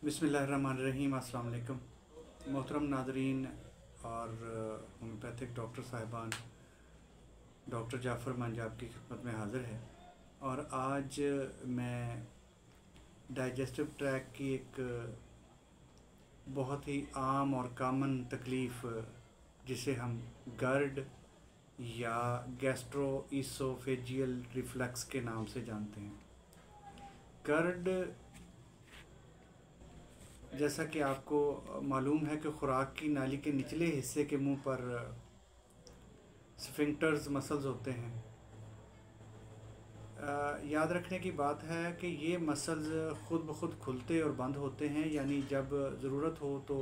बिस्मिल्लाहिर्रहमानिर्रहीम। अस्सलाम वालेकुम मोहतरम नादरीन और होम्योपैथिक डॉक्टर साहिबान। डॉक्टर जाफ़र मंज आपकी खिदमत में हाज़िर है और आज मैं डाइजेस्टिव ट्रैक की एक बहुत ही आम और कॉमन तकलीफ़ जिसे हम गर्ड या गैस्ट्रोइसोफेजियल रिफ्लक्स के नाम से जानते हैं। गर्ड, जैसा कि आपको मालूम है कि खुराक की नाली के निचले हिस्से के मुंह पर स्फिंक्टर्स मसल्स होते हैं। याद रखने की बात है कि ये मसल्स ख़ुद ब खुद खुलते और बंद होते हैं, यानी जब ज़रूरत हो तो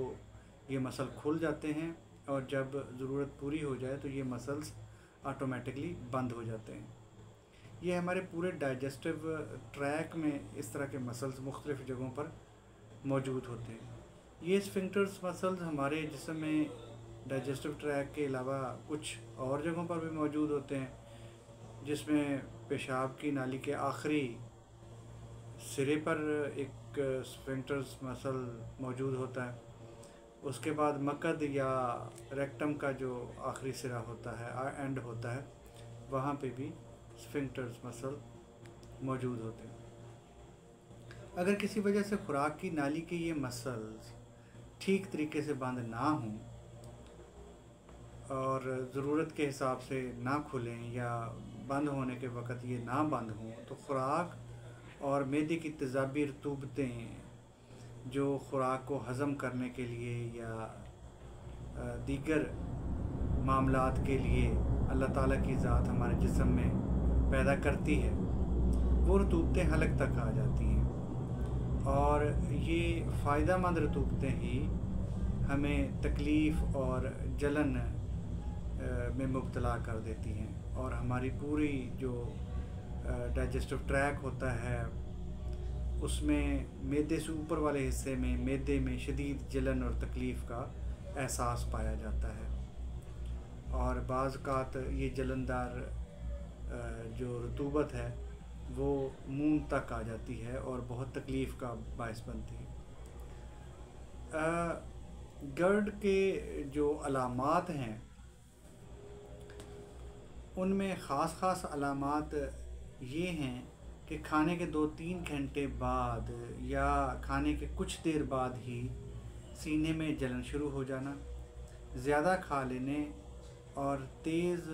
ये मसल खुल जाते हैं और जब ज़रूरत पूरी हो जाए तो ये मसल्स ऑटोमेटिकली बंद हो जाते हैं। ये हमारे पूरे डाइजेस्टिव ट्रैक में इस तरह के मसल्स मुख्तलिफ़ जगहों पर मौजूद होते हैं। ये स्फिंक्टर्स मसल्स हमारे जिस्म में डाइजेस्टिव ट्रैक के अलावा कुछ और जगहों पर भी मौजूद होते हैं, जिसमें पेशाब की नाली के आखिरी सिरे पर एक स्फिंक्टर्स मसल मौजूद होता है। उसके बाद मकद या रेक्टम का जो आखिरी सिरा होता है, एंड होता है, वहाँ पे भी स्फिंक्टर्स मसल मौजूद होते हैं। अगर किसी वजह से खुराक की नाली के ये मसल्स ठीक तरीके से बंद ना हों और ज़रूरत के हिसाब से ना खुलें या बंद होने के वक़्त ये ना बंद हों तो खुराक और मैदे की तेज़ाबी रतूबतें जो खुराक को हज़म करने के लिए या दीगर मामलात के लिए अल्लाह ताला की ज़ात हमारे जिस्म में पैदा करती है, वो रतूबतें हलक तक आ जाती हैं और ये फ़ायदेमंद रतूबतें ही हमें तकलीफ़ और जलन में मुब्तला कर देती हैं और हमारी पूरी जो डाइजेस्टिव ट्रैक होता है उसमें मैदे से ऊपर वाले हिस्से में मैदे में शदीद जलन और तकलीफ़ का एहसास पाया जाता है और बाज़ औक़ात ये जलनदार जो रतूबत है वो मुंह तक आ जाती है और बहुत तकलीफ़ का बायस बनती है। गर्ड के जो अलामात हैं उनमें ख़ास अलामात ये हैं कि खाने के 2-3 घंटे बाद या खाने के कुछ देर बाद ही सीने में जलन शुरू हो जाना, ज़्यादा खा लेने और तेज़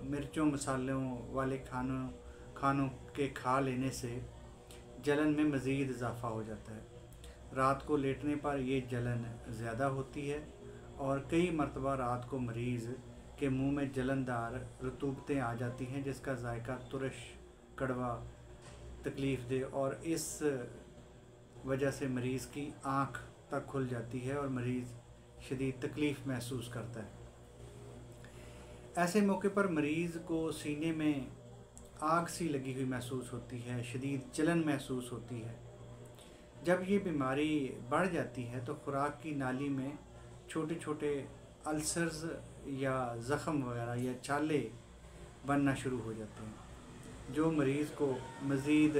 मिर्चों मसालों वाले खानों के खा लेने से जलन में मज़ीद इजाफ़ा हो जाता है। रात को लेटने पर ये जलन ज़्यादा होती है और कई मरतबा रात को मरीज़ के मुंह में जलनदार रतूबतें आ जाती हैं जिसका जायका तुरश, कड़वा, तकलीफ़ दे और इस वजह से मरीज़ की आँख तक खुल जाती है और मरीज़ शदीद तकलीफ़ महसूस करता है। ऐसे मौके पर मरीज़ को सीने में आग सी लगी हुई महसूस होती है, शदीद जलन महसूस होती है। जब ये बीमारी बढ़ जाती है तो खुराक की नाली में छोटे छोटे अल्सर्स या ज़ख़म वगैरह या छाले बनना शुरू हो जाते हैं जो मरीज़ को मज़ीद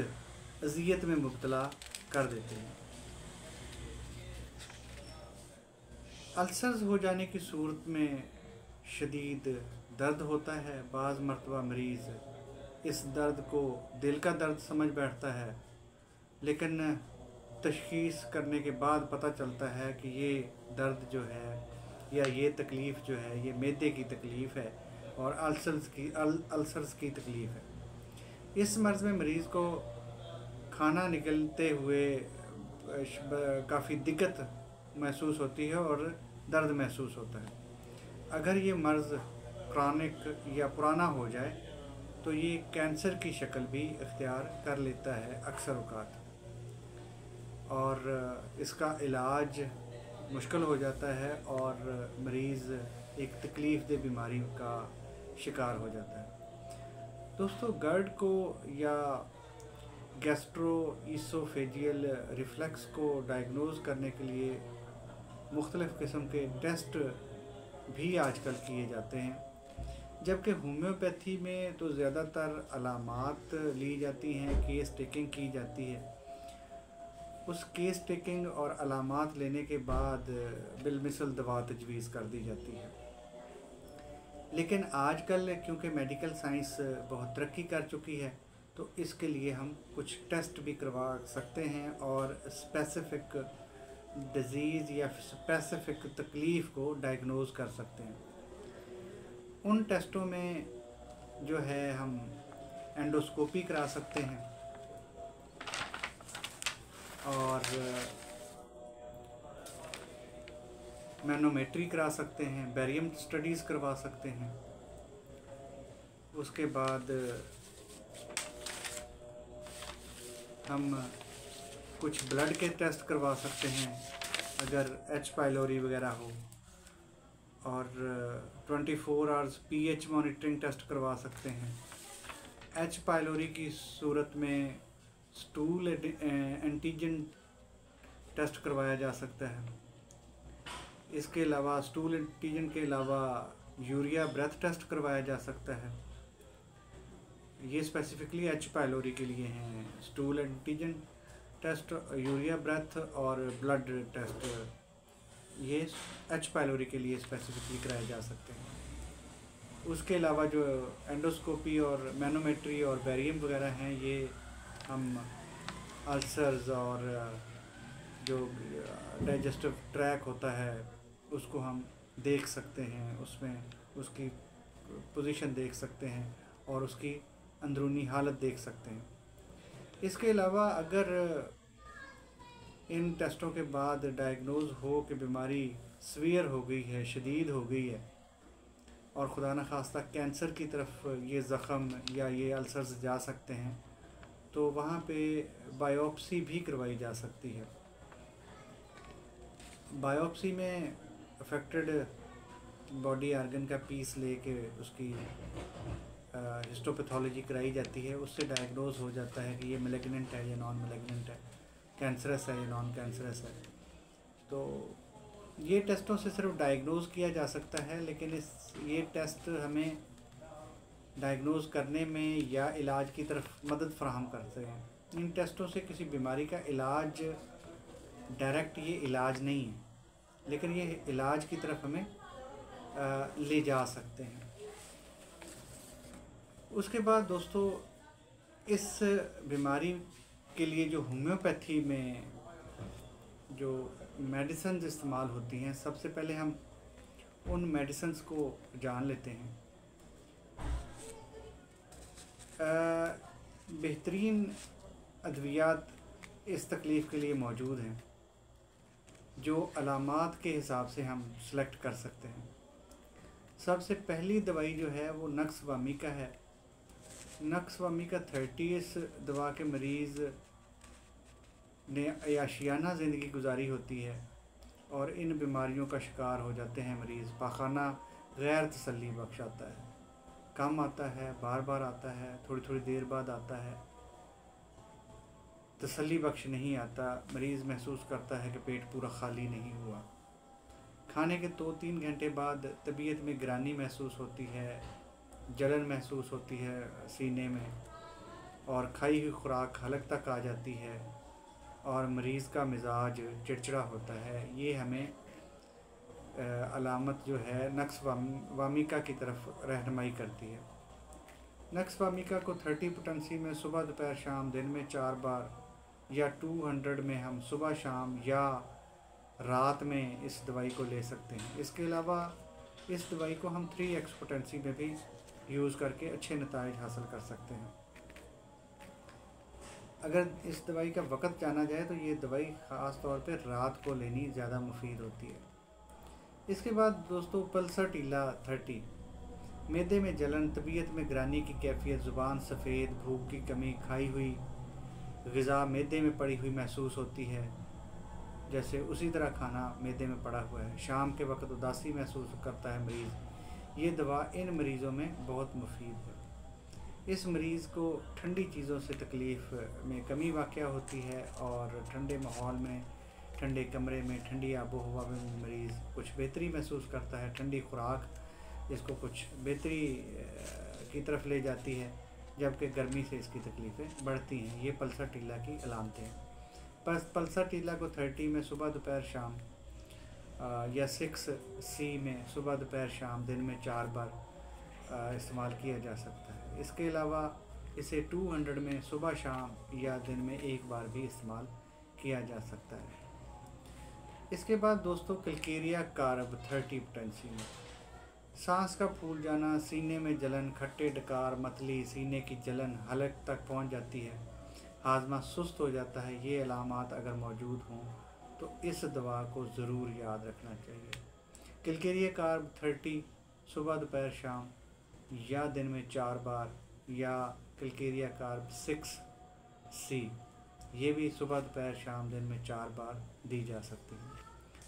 अज़ियत में मुब्तला कर देते हैं। अल्सर्स हो जाने की सूरत में शदीद दर्द होता है। बाज़ मरतबा मरीज़ इस दर्द को दिल का दर्द समझ बैठता है, लेकिन तशख़ीस करने के बाद पता चलता है कि ये दर्द जो है या ये तकलीफ़ जो है ये मैदे की तकलीफ़ है और अल्सर्स की तकलीफ़ है। इस मर्ज़ में मरीज़ को खाना निकलते हुए काफ़ी दिक्कत महसूस होती है और दर्द महसूस होता है। अगर ये मर्ज़ क्रॉनिक या पुराना हो जाए तो ये कैंसर की शक्ल भी इख्तियार कर लेता है अक्सर औक़ात और इसका इलाज मुश्किल हो जाता है और मरीज़ एक तकलीफ़ दे बीमारी का शिकार हो जाता है। दोस्तों, गर्ड को या गैस्ट्रोइसोफेजियल रिफ्लक्स को डायग्नोज़ करने के लिए मुख्तलिफ़ किस्म के टेस्ट भी आजकल किए जाते हैं, जबकि होम्योपैथी में तो ज़्यादातर अलामात ली जाती हैं, केस टेकिंग की जाती है। उस केस टेकिंग और अलामात लेने के बाद बिलमिसल दवा तजवीज़ कर दी जाती है। लेकिन आजकल क्योंकि मेडिकल साइंस बहुत तरक्की कर चुकी है, तो इसके लिए हम कुछ टेस्ट भी करवा सकते हैं और स्पेसिफ़िक डिज़ीज़ या स्पेसिफ़िक तकलीफ़ को डायग्नोज़ कर सकते हैं। उन टेस्टों में जो है हम एंडोस्कोपी करा सकते हैं और मैनोमेट्री करा सकते हैं, बैरियम स्टडीज़ करवा सकते हैं। उसके बाद हम कुछ ब्लड के टेस्ट करवा सकते हैं अगर एच पाइलोरी वगैरह हो, और 24 आवर्स पीएच मॉनिटरिंग टेस्ट करवा सकते हैं। एच पाइलोरी की सूरत में स्टूल एंटीजन टेस्ट करवाया जा सकता है। इसके अलावा स्टूल एंटीजन के अलावा यूरिया ब्रेथ टेस्ट करवाया जा सकता है। ये स्पेसिफिकली एच पाइलोरी के लिए हैं। Stool antigen test, urea breath और ब्लड टेस्ट, ये एच पाइलोरी के लिए स्पेसिफिकली कराए जा सकते हैं। उसके अलावा जो एंडोस्कोपी और मैनोमेट्री और बैरियम वगैरह हैं, ये हम अल्सर्स और जो डाइजेस्टिव ट्रैक होता है उसको हम देख सकते हैं, उसमें उसकी पोजीशन देख सकते हैं और उसकी अंदरूनी हालत देख सकते हैं। इसके अलावा अगर इन टेस्टों के बाद डायग्नोज हो कि बीमारी सीवियर हो गई है, शदीद हो गई है और खुदा न खास्ता कैंसर की तरफ ये ज़ख़म या ये अल्सर्स जा सकते हैं, तो वहाँ पे बायोप्सी भी करवाई जा सकती है। बायोप्सी में अफेक्टेड बॉडी आर्गन का पीस लेके उसकी हिस्टोपैथोलॉजी कराई जाती है। उससे डायग्नोज हो जाता है कि ये मैलिग्नेंट है या नॉन मैलिग्नेंट है, कैंसरस है या नॉन कैंसरस है। तो ये टेस्टों से सिर्फ डायग्नोज किया जा सकता है, लेकिन ये टेस्ट हमें डायग्नोज करने में या इलाज की तरफ मदद फराहम करते हैं। इन टेस्टों से किसी बीमारी का इलाज डायरेक्ट ये इलाज नहीं है, लेकिन ये इलाज की तरफ हमें ले जा सकते हैं। उसके बाद दोस्तों, इस बीमारी के लिए जो होम्योपैथी में जो मेडिसिन इस्तेमाल होती हैं, सबसे पहले हम उन मेडिसिन्स को जान लेते हैं। बेहतरीन अद्वियात इस तकलीफ़ के लिए मौजूद हैं जो अलामात के हिसाब से हम सेलेक्ट कर सकते हैं। सबसे पहली दवाई जो है वो नक्स वामिका है। नक्स वामिका 30 इस दवा के मरीज़ ने अयाशियाना ज़िंदगी गुजारी होती है और इन बीमारियों का शिकार हो जाते हैं मरीज़। पाखाना गैर तसल्ली बख्श आता है, कम आता है, बार बार आता है, थोड़ी थोड़ी देर बाद आता है, तसल्ली बख्श नहीं आता। मरीज़ महसूस करता है कि पेट पूरा खाली नहीं हुआ। खाने के 2-3 घंटे बाद तबीयत में गिरानी महसूस होती है, जलन महसूस होती है सीने में और खाई हुई खुराक हलक तक आ जाती है और मरीज़ का मिजाज चिड़चिड़ा होता है। ये हमें अलामत जो है नक्स वामिका की तरफ रहनुमाई करती है। नक्स वामिका को 30 पोटेंसी में सुबह दोपहर शाम दिन में 4 बार या 200 में हम सुबह शाम या रात में इस दवाई को ले सकते हैं। इसके अलावा इस दवाई को हम 3x पोटेंसी में भी यूज़ करके अच्छे नताइज हासिल कर सकते हैं। अगर इस दवाई का वक़्त जाना जाए तो ये दवाई ख़ास तौर पे रात को लेनी ज़्यादा मुफीद होती है। इसके बाद दोस्तों, पल्सरटीला 30, मैदे में जलन, तबीयत में गिरानी की कैफियत, ज़ुबान सफ़ेद, भूख की कमी, खाई हुई ग़िज़ा मैदे में पड़ी हुई महसूस होती है, जैसे उसी तरह खाना मैदे में पड़ा हुआ है। शाम के वक्त उदासी महसूस करता है मरीज़। ये दवा इन मरीज़ों में बहुत मुफीद है। इस मरीज़ को ठंडी चीज़ों से तकलीफ़ में कमी वाक़या होती है और ठंडे माहौल में, ठंडे कमरे में, ठंडी आबो हवा में मरीज़ कुछ बेहतरी महसूस करता है। ठंडी खुराक इसको कुछ बेहतरी की तरफ ले जाती है, जबकि गर्मी से इसकी तकलीफ़ें बढ़ती हैं। ये पल्सरटीला की अलामतें हैं। पल्साटीला को 30 में सुबह दोपहर शाम या 6C में सुबह दोपहर शाम दिन में 4 बार इस्तेमाल किया जा सकता है। इसके अलावा इसे 200 में सुबह शाम या दिन में 1 बार भी इस्तेमाल किया जा सकता है। इसके बाद दोस्तों किलकेरिया कार्ब 30 पोटेंसी में सांस का फूल जाना, सीने में जलन, खट्टे डकार, मतली, सीने की जलन हलक तक पहुंच जाती है, हाजमा सुस्त हो जाता है। ये अलामात अगर मौजूद हों तो इस दवा को ज़रूर याद रखना चाहिए। किलकेरिया कार्ब 30 सुबह दोपहर शाम या दिन में 4 बार, या किलकेरिया कार्ब 6C ये भी सुबह दोपहर शाम दिन में 4 बार दी जा सकती है।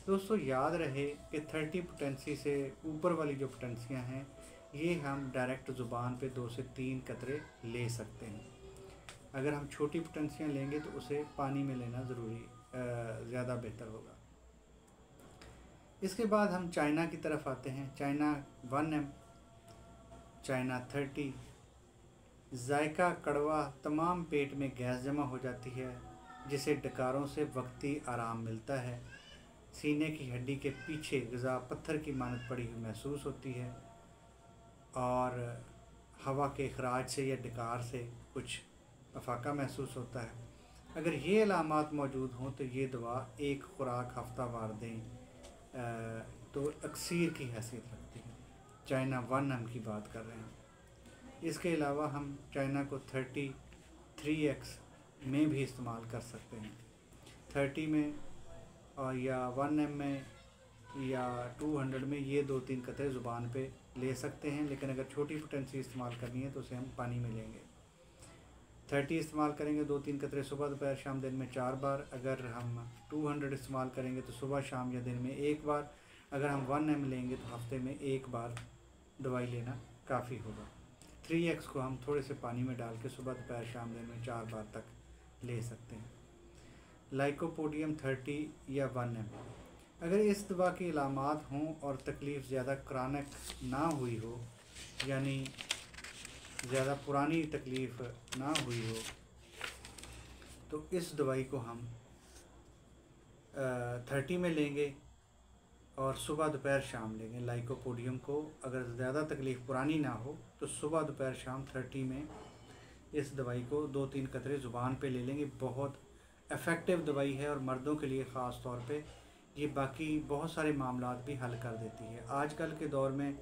दोस्तों याद रहे कि 30 पोटेंसी से ऊपर वाली जो पोटेंसियाँ हैं ये हम डायरेक्ट ज़ुबान पे 2 से 3 कतरे ले सकते हैं। अगर हम छोटी पोटेंसियाँ लेंगे तो उसे पानी में लेना ज़रूरी ज़्यादा बेहतर होगा। इसके बाद हम चाइना की तरफ आते हैं। China 1M, China 30। जायका कड़वा, तमाम पेट में गैस जमा हो जाती है जिसे डकारों से वक्ती आराम मिलता है। सीने की हड्डी के पीछे ग़िज़ा पत्थर की मानद पड़ी हुई महसूस होती है और हवा के अखराज से या डकार से कुछ अफाका महसूस होता है। अगर ये अलामात मौजूद हों तो ये दवा एक खुराक हफ्तावार दें तो अक्सीर की हैसियत रखती है। चाइना 1M की बात कर रहे हैं। इसके अलावा हम चाइना को 33X में भी इस्तेमाल कर सकते हैं। 30 में और या 1M में या 200 में ये 2-3 कतरे ज़ुबान पे ले सकते हैं, लेकिन अगर छोटी पोटेंसी इस्तेमाल करनी है तो उसे हम पानी में लेंगे। 30 इस्तेमाल करेंगे 2-3 कतरे सुबह दोपहर शाम दिन में 4 बार। अगर हम 200 इस्तेमाल करेंगे तो सुबह शाम या दिन में 1 बार। अगर हम 1M लेंगे तो हफ्ते में 1 बार दवाई लेना काफ़ी होगा। 3X को हम थोड़े से पानी में डाल के सुबह दोपहर शाम दिन में 4 बार तक ले सकते हैं। लाइकोपोडियम 30 या 1M, अगर इस दवा की अलामात हों और तकलीफ़ ज़्यादा क्रॉनिक ना हुई हो, यानी ज़्यादा पुरानी तकलीफ़ ना हुई हो, तो इस दवाई को हम 30 में लेंगे और सुबह दोपहर शाम लेंगे। लाइकोपोडियम को अगर ज़्यादा तकलीफ़ पुरानी ना हो तो सुबह दोपहर शाम 30 में इस दवाई को 2-3 कतरे ज़ुबान पे ले लेंगे। बहुत इफ़ेक्टिव दवाई है और मर्दों के लिए ख़ास तौर पे ये बाकी बहुत सारे मामलात भी हल कर देती है। आजकल के दौर में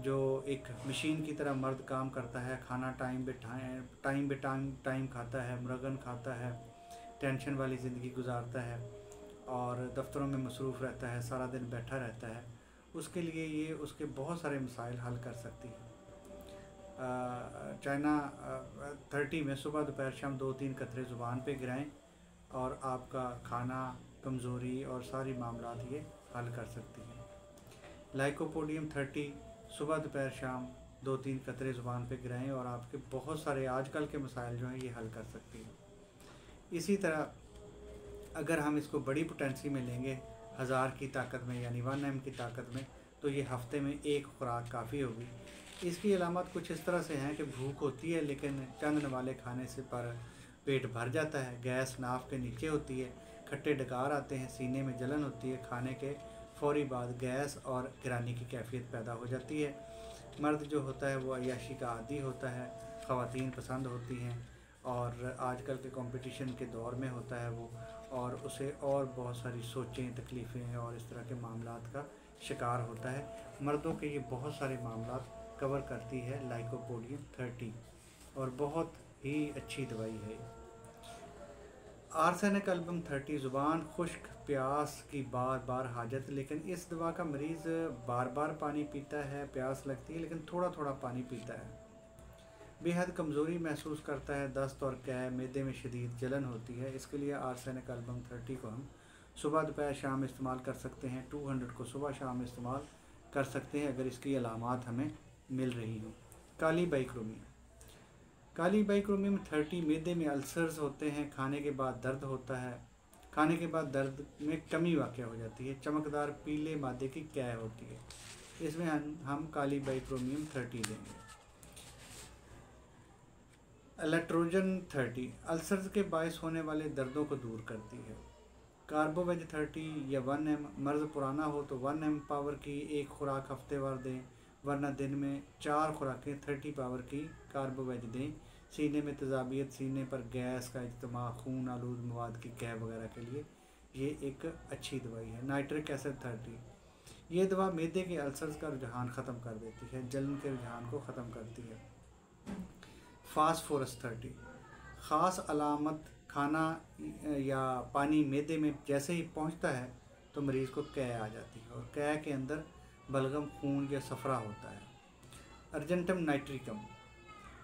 जो एक मशीन की तरह मर्द काम करता है, खाना टाइम पे टाइम खाता है, मुरगन खाता है, टेंशन वाली ज़िंदगी गुजारता है और दफ्तरों में मसरूफ़ रहता है, सारा दिन बैठा रहता है, उसके लिए ये उसके बहुत सारे मसाइल हल कर सकती है। चाइना 30 में सुबह दोपहर शाम 2-3 कतरे ज़ुबान पे गिराएं और आपका खाना, कमज़ोरी और सारी मामलात ये हल कर सकती है। लाइकोपोडियम 30 सुबह दोपहर शाम 2-3 कतरे ज़ुबान पे गिराएं और आपके बहुत सारे आजकल के मसाइल जो हैं ये हल कर सकती है। इसी तरह अगर हम इसको बड़ी पोटेंसी में लेंगे 1000 की ताकत में यानी 1M की ताकत में, तो ये हफ्ते में 1 खुराक काफ़ी होगी। इसकी अलामत कुछ इस तरह से हैं कि भूख होती है लेकिन चंद नवाले खाने से पर पेट भर जाता है, गैस नाफ के नीचे होती है, खट्टे डकार आते हैं, सीने में जलन होती है, खाने के फ़ौरी बाद गैस और गिरानी की कैफियत पैदा हो जाती है। मर्द जो होता है वो अय्याशी का आदी होता है, ख़वातीन पसंद होती हैं और आजकल के कंपटीशन के दौर में होता है वो, और उसे और बहुत सारी सोचें, तकलीफ़ें और इस तरह के मामलात का शिकार होता है। मर्दों के ये बहुत सारे मामलात कवर करती है लाइकोपोडियम 30 और बहुत ही अच्छी दवाई है। आर्सेनिक एल्बम 30 ज़ुबान खुश्क, प्यास की बार बार हाजत, लेकिन इस दवा का मरीज़ बार बार पानी पीता है, प्यास लगती है लेकिन थोड़ा थोड़ा पानी पीता है, बेहद कमज़ोरी महसूस करता है, दस्त और कै, मैदे में शदीद जलन होती है। इसके लिए आर्सेनिक एल्बम 30 को हम सुबह दोपहर शाम इस्तेमाल कर सकते हैं। 200 को सुबह शाम इस्तेमाल कर सकते हैं अगर इसकी अलामात हमें मिल रही हो। काली बाइक्रोमियम 30 मैदे में अल्सर्स होते हैं, खाने के बाद दर्द होता है, खाने के बाद दर्द में कमी वाक़ हो जाती है, चमकदार पीले मादे की कै होती है। इसमें हम काली बाइक्रोमियम 30 देंगे। इलेक्ट्रोजन 30 अल्सर्स के बायस होने वाले दर्दों को दूर करती है। कार्बोवेज 30 या 1 m, मर्ज़ पुराना हो तो 1 m पावर की एक खुराक हफ्तेवार दें, वरना दिन में 4 खुराकें 30 पावर की कार्बोवेज दें। सीने में तेज़ाबियत, सीने पर गैस का इज्तिमा, खून आलूद मवाद की कैब वगैरह के लिए ये एक अच्छी दवाई है। नाइट्रिक एसिड 30 ये दवा मैदे के अल्सर्स का रुझान ख़त्म कर देती है, जलन के रुझान को ख़त्म करती है। फास्फोरस 30 ख़ास अलामत खाना या पानी मैदे में जैसे ही पहुंचता है तो मरीज़ को कै आ जाती है, और कै के अंदर बलगम, खून या सफ़रा होता है। अर्जेंटम नाइट्रिकम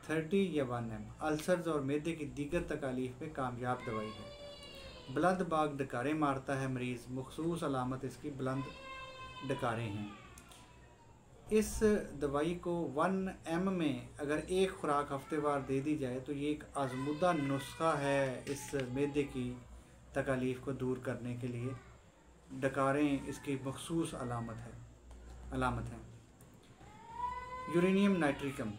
30 या 1 m अल्सर्स और मैदे की दीगर तकालीफ में कामयाब दवाई है। बुलंद बाग डकारें मारता है मरीज़, मखसूस अलामत इसकी बुलंद डकारें हैं। इस दवाई को 1 m में अगर एक खुराक हफ्तेवार दे दी जाए तो ये एक आजमुदा नुस्खा है इस मैदे की तकालीफ को दूर करने के लिए। डकारें इसकी मखसूस अलामत हैं। यूरेनियम नाइट्रिकम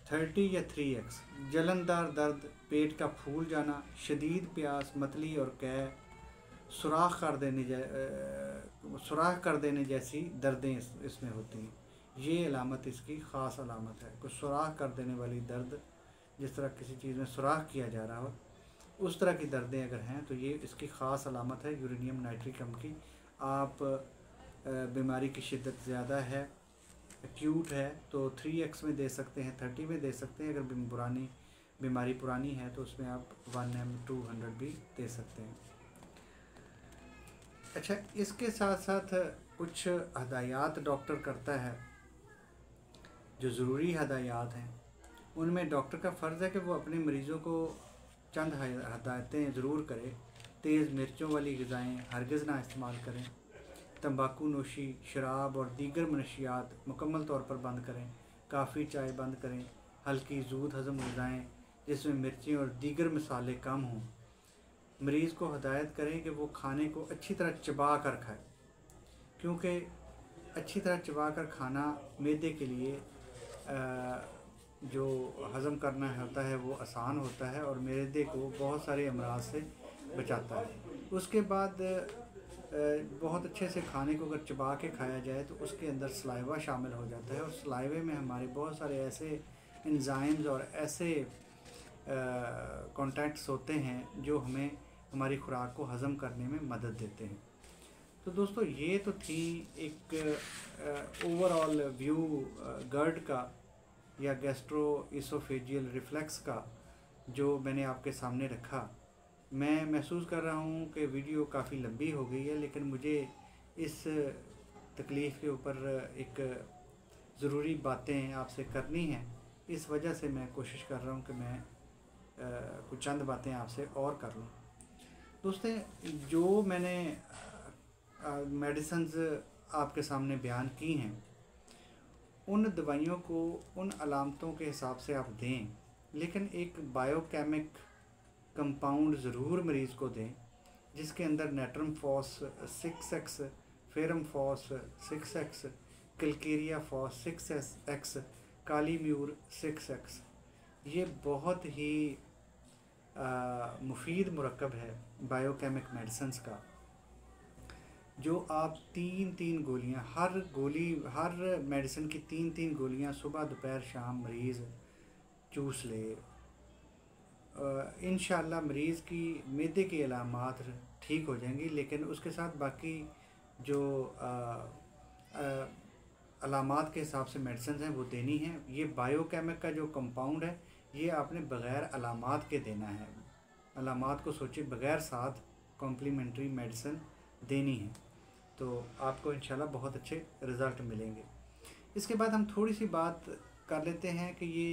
30 या 3x जलनदार दर्द, पेट का फूल जाना, शदीद प्यास, मतली और कै, सुराख कर देने जैसी दर्दें इसमें होती हैं। ये अलामत इसकी ख़ास अलामत है। कुछ सुराख कर देने वाली दर्द, जिस तरह किसी चीज़ में सुराख किया जा रहा हो, उस तरह की दर्दें अगर हैं तो ये इसकी ख़ास अलामत है यूरेनियम नाइट्रिकम की। आप बीमारी की शिद्दत ज़्यादा है, एक्यूट है, तो 3x में दे सकते हैं, 30 में दे सकते हैं। अगर बीमारी पुरानी है तो उसमें आप 1 m 200 भी दे सकते हैं। अच्छा, इसके साथ साथ कुछ हदायत डॉक्टर करता है जो ज़रूरी हदायत हैं। उनमें डॉक्टर का फ़र्ज़ है कि वो अपने मरीज़ों को चंद हदायतें ज़रूर करे। तेज़ मिर्चों वाली ग़िज़ाएँ हरगिज़ ना इस्तेमाल करें। तंबाकू नोशी, शराब और दीगर मनशियात मुकम्मल तौर पर बंद करें। काफ़ी चाय बंद करें। हल्की जूद हज़म ग़िज़ाएँ जिसमें मिर्चें और दीगर मसाले कम हों। मरीज़ को हदायत करें कि वो खाने को अच्छी तरह चबा कर खाए, क्योंकि अच्छी तरह चबा कर खाना मैदे के लिए जो हज़म करना होता है वो आसान होता है और मैदे को बहुत सारे अमराज से बचाता है। उसके बाद बहुत अच्छे से खाने को अगर चबा के खाया जाए तो उसके अंदर सलाइवा शामिल हो जाता है, और सलाइवे में हमारे बहुत सारे ऐसे एंजाइम्स और ऐसे कॉन्टैक्ट्स होते हैं जो हमें हमारी खुराक को हज़म करने में मदद देते हैं। तो दोस्तों, ये तो थी एक ओवरऑल व्यू गर्ड का या गैस्ट्रो इसोफेजियल रिफ्लेक्स का जो मैंने आपके सामने रखा। मैं महसूस कर रहा हूँ कि वीडियो काफ़ी लंबी हो गई है, लेकिन मुझे इस तकलीफ़ के ऊपर एक ज़रूरी बातें आपसे करनी हैं। इस वजह से मैं कोशिश कर रहा हूँ कि मैं कुछ चंद बातें आपसे और कर लूँ। दोस्तों, जो मैंने मेडिसिन्स आपके सामने बयान की हैं, उन दवाइयों को उन अलामतों के हिसाब से आप दें, लेकिन एक बायोकेमिक कंपाउंड ज़रूर मरीज़ को दें जिसके अंदर natrum phos 6x, ferrum phos 6x, calcarea phos 6x, kali mur 6x। ये बहुत ही मुफीद मुरक्कब है बायोकेमिक मेडिसिन्स का, जो आप 3-3 गोलियां, हर मेडिसिन की 3-3 गोलियां सुबह दोपहर शाम मरीज़ चूस ले। इंशाअल्लाह मरीज़ की मैदे के अलामात ठीक हो जाएंगी, लेकिन उसके साथ बाकी जो अलामात के हिसाब से मेडिसिन हैं वो देनी है। ये बायोकेमिक का जो कंपाउंड है ये आपने बग़ैर अलामात के देना है। अलामात को सोचे बग़ैर साथ कॉम्प्लीमेंट्री मेडिसिन देनी है, तो आपको इंशाल्लाह बहुत अच्छे रिज़ल्ट मिलेंगे। इसके बाद हम थोड़ी सी बात कर लेते हैं कि ये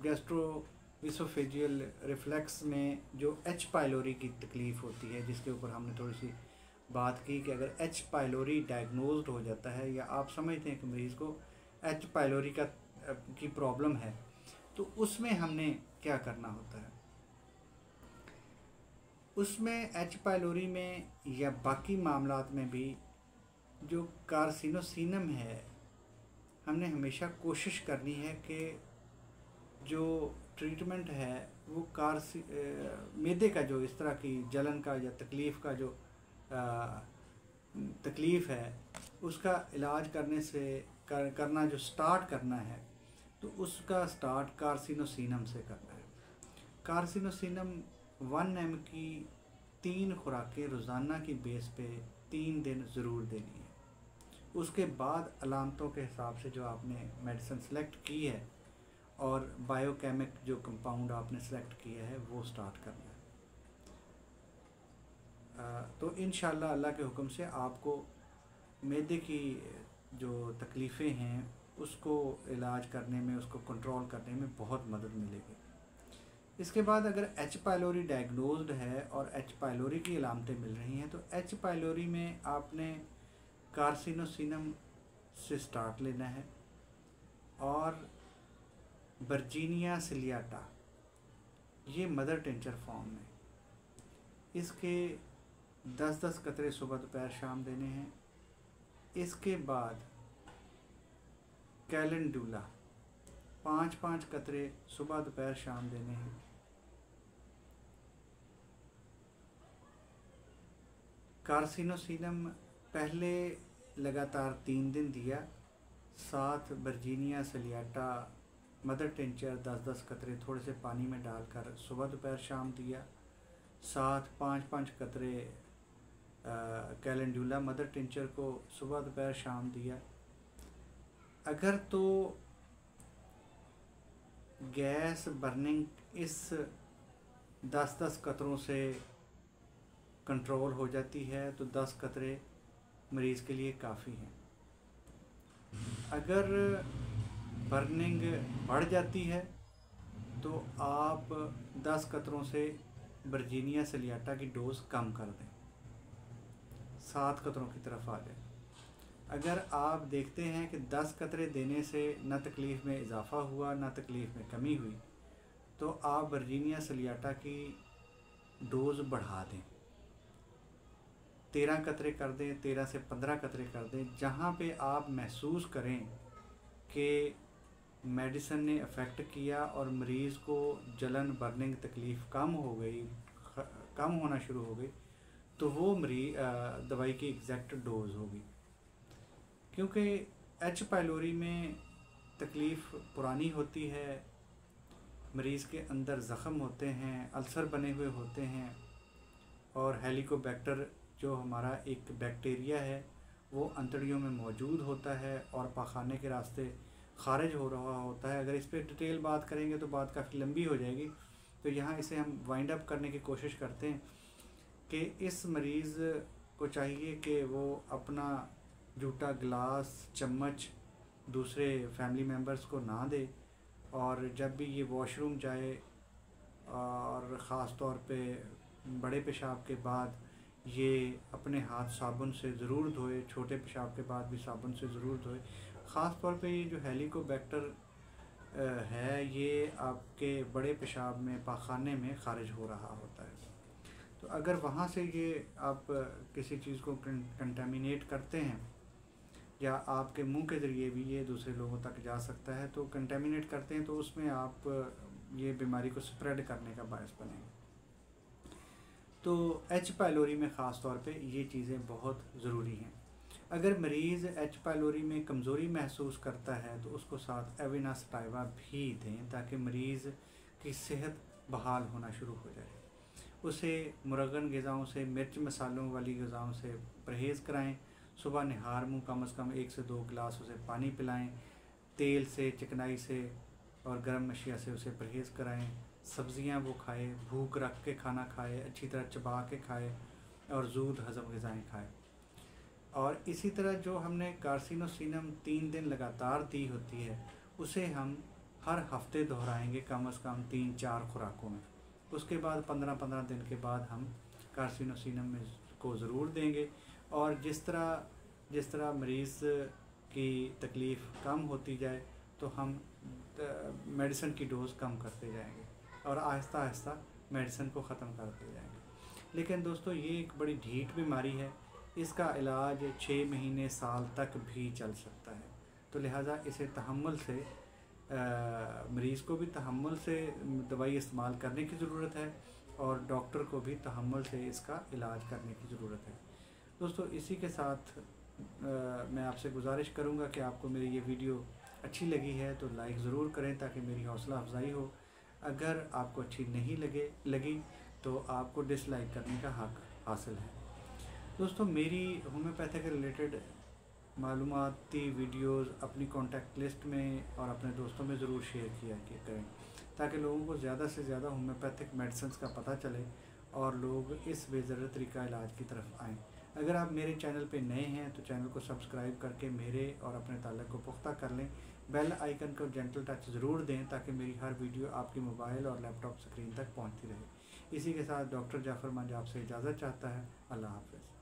गैस्ट्रो इसोफेजियल रिफ्लेक्स में जो एच पाइलोरी की तकलीफ़ होती है, जिसके ऊपर हमने थोड़ी सी बात की कि अगर एच पाइलोरी डायग्नोज्ड हो जाता है या आप समझते हैं कि मरीज़ को एच पाइलोरी की प्रॉब्लम है, तो उसमें हमने क्या करना होता है। उसमें एच पाइलोरी में या बाकी मामलात में भी जो कार्सिनोसिनम है, हमने हमेशा कोशिश करनी है कि जो ट्रीटमेंट है वो मैदे का जो इस तरह की जलन का या तकलीफ़ का जो तकलीफ़ है उसका इलाज करने से करना जो स्टार्ट करना है तो उसका स्टार्ट कार्सिनोसिनम से करना है। कार्सिनोसिनम 1 mg की 3 खुराकें रोज़ाना की बेस पे 3 दिन ज़रूर देनी है। उसके बाद अलामतों के हिसाब से जो आपने मेडिसिन सेलेक्ट की है और बायोकेमिक जो कंपाउंड आपने सेलेक्ट किया है वो स्टार्ट करना है। तो इंशाल्लाह अल्लाह के हुक्म से आपको मैदे की जो तकलीफ़ें हैं उसको इलाज करने में, उसको कंट्रोल करने में बहुत मदद मिलेगी। इसके बाद अगर एच पाइलोरी डायग्नोज्ड है और एच पाइलोरी की अलामतें मिल रही हैं तो एच पाइलोरी में आपने कार्सिनोसिनम से स्टार्ट लेना है और वर्जीनिया सिलियाटा ये मदर टिंचर फॉर्म में, इसके 10-10 कतरे सुबह दोपहर शाम देने हैं। इसके बाद कैलेंडुला 5-5 कतरे सुबह दोपहर शाम देने हैं। कार्सिनोसिनम पहले लगातार 3 दिन दिया, साथ वर्जीनिया सिलियाटा मदर टिंचर 10-10 कतरे थोड़े से पानी में डालकर सुबह दोपहर शाम दिया, साथ 5-5 कतरे कैलेंडुला मदर टिंचर को सुबह दोपहर शाम दिया। अगर तो गैस बर्निंग इस 10-10 कतरों से कंट्रोल हो जाती है तो 10 कतरे मरीज़ के लिए काफ़ी हैं। अगर बर्निंग बढ़ जाती है तो आप 10 कतरों से वर्जीनिया सिलियाटा की डोज़ कम कर दें, 7 कतरों की तरफ आ जाए। अगर आप देखते हैं कि 10 कतरे देने से न तकलीफ़ में इजाफ़ा हुआ न तकलीफ़ में कमी हुई तो आप वर्जीनिया सिलियाटा की डोज़ बढ़ा दें, 13 कतरे कर दें, 13 से 15 कतरे कर दें। जहाँ पे आप महसूस करें कि मेडिसिन ने अफेक्ट किया और मरीज़ को जलन बर्निंग तकलीफ़ कम हो गई, कम होना शुरू हो गई, तो वो दवाई की एग्जैक्ट डोज होगी। क्योंकि एच पाइलोरी में तकलीफ़ पुरानी होती है, मरीज़ के अंदर ज़ख़म होते हैं, अल्सर बने हुए होते हैं और हेलिकोबैक्टर जो हमारा एक बैक्टीरिया है वो अंतड़ियों में मौजूद होता है और पाखाने के रास्ते ख़ारिज हो रहा होता है। अगर इस पर डिटेल बात करेंगे तो बात काफ़ी लंबी हो जाएगी, तो यहाँ इसे हम वाइंड अप करने की कोशिश करते हैं कि इस मरीज़ को चाहिए कि वो अपना जूठा गिलास चम्मच दूसरे फैमिली मेम्बर्स को ना दे और जब भी ये वॉशरूम जाए और ख़ास तौर पे बड़े पेशाब के बाद ये अपने हाथ साबुन से ज़रूर धोए, छोटे पेशाब के बाद भी साबुन से ज़रूर धोए। ख़ास तौर पे ये जो हेलिकोबैक्टर है ये आपके बड़े पेशाब में पाखाने में ख़ारिज हो रहा होता है, तो अगर वहाँ से ये आप किसी चीज़ को कंटामिनेट करते हैं या आपके मुंह के ज़रिए भी ये दूसरे लोगों तक जा सकता है, तो कंटामिनेट करते हैं तो उसमें आप ये बीमारी को स्प्रेड करने का बायस बनेंगे। तो एच पाइलोरी में ख़ास तौर पे ये चीज़ें बहुत ज़रूरी हैं। अगर मरीज़ एच पाइलोरी में कमज़ोरी महसूस करता है तो उसको साथ एविना सटाइवा भी दें ताकि मरीज़ की सेहत बहाल होना शुरू हो जाए। उसे मुरगन ग़िज़ाओं से, मिर्च मसालों वाली ग़िज़ाओं से परहेज़ कराएं। सुबह निहार मुँह कम से कम 1 से 2 गिलास उसे पानी पिलाएं। तेल से, चिकनाई से और गर्म अशिया से उसे परहेज़ कराएं। सब्ज़ियाँ वो खाए, भूख रख के खाना खाए, अच्छी तरह चबा के खाए और ज़ूद हज़म ग़िज़ाएँ खाए। और इसी तरह जो हमने कार्सिनोसिनम 3 दिन लगातार दी होती है उसे हम हर हफ्ते दोहराएंगे कम से कम 3-4 खुराकों में। उसके बाद 15-15 दिन के बाद हम कार्सिनोसिनम में को ज़रूर देंगे और जिस तरह मरीज़ की तकलीफ़ कम होती जाए तो हम मेडिसिन की डोज़ कम करते जाएंगे और आहिस्ता आहिस्ता मेडिसिन को ख़त्म करते जाएंगे। लेकिन दोस्तों ये एक बड़ी ढीठ बीमारी है, इसका इलाज 6 महीने साल तक भी चल सकता है, तो लिहाजा इसे तहम्मुल से मरीज़ को भी तहम्मुल से दवाई इस्तेमाल करने की ज़रूरत है और डॉक्टर को भी तहम्मुल से इसका इलाज करने की ज़रूरत है। दोस्तों, इसी के साथ मैं आपसे गुजारिश करूंगा कि आपको मेरी ये वीडियो अच्छी लगी है तो लाइक ज़रूर करें ताकि मेरी हौसला अफजाई हो। अगर आपको अच्छी नहीं लगी तो आपको डिसलाइक करने का हक हासिल है। दोस्तों, मेरी होम्योपैथी के रिलेटेड मालूमाती वीडियोस अपनी कॉन्टैक्ट लिस्ट में और अपने दोस्तों में ज़रूर शेयर किया करें ताकि लोगों को ज़्यादा से ज़्यादा होम्योपैथिक मेडिसिन का पता चले और लोग इस बेज़र तरीका इलाज की तरफ आएँ। अगर आप मेरे चैनल पे नए हैं तो चैनल को सब्सक्राइब करके मेरे और अपने ताल्लुक़ को पुख्ता कर लें। बेल आइकन को जेंटल टच ज़रूर दें ताकि मेरी हर वीडियो आपकी मोबाइल और लैपटॉप स्क्रीन तक पहुँचती रहे। इसी के साथ डॉक्टर जाफ़र मंज आपसे इजाज़त चाहता है। अल्लाह हाफ़िज़।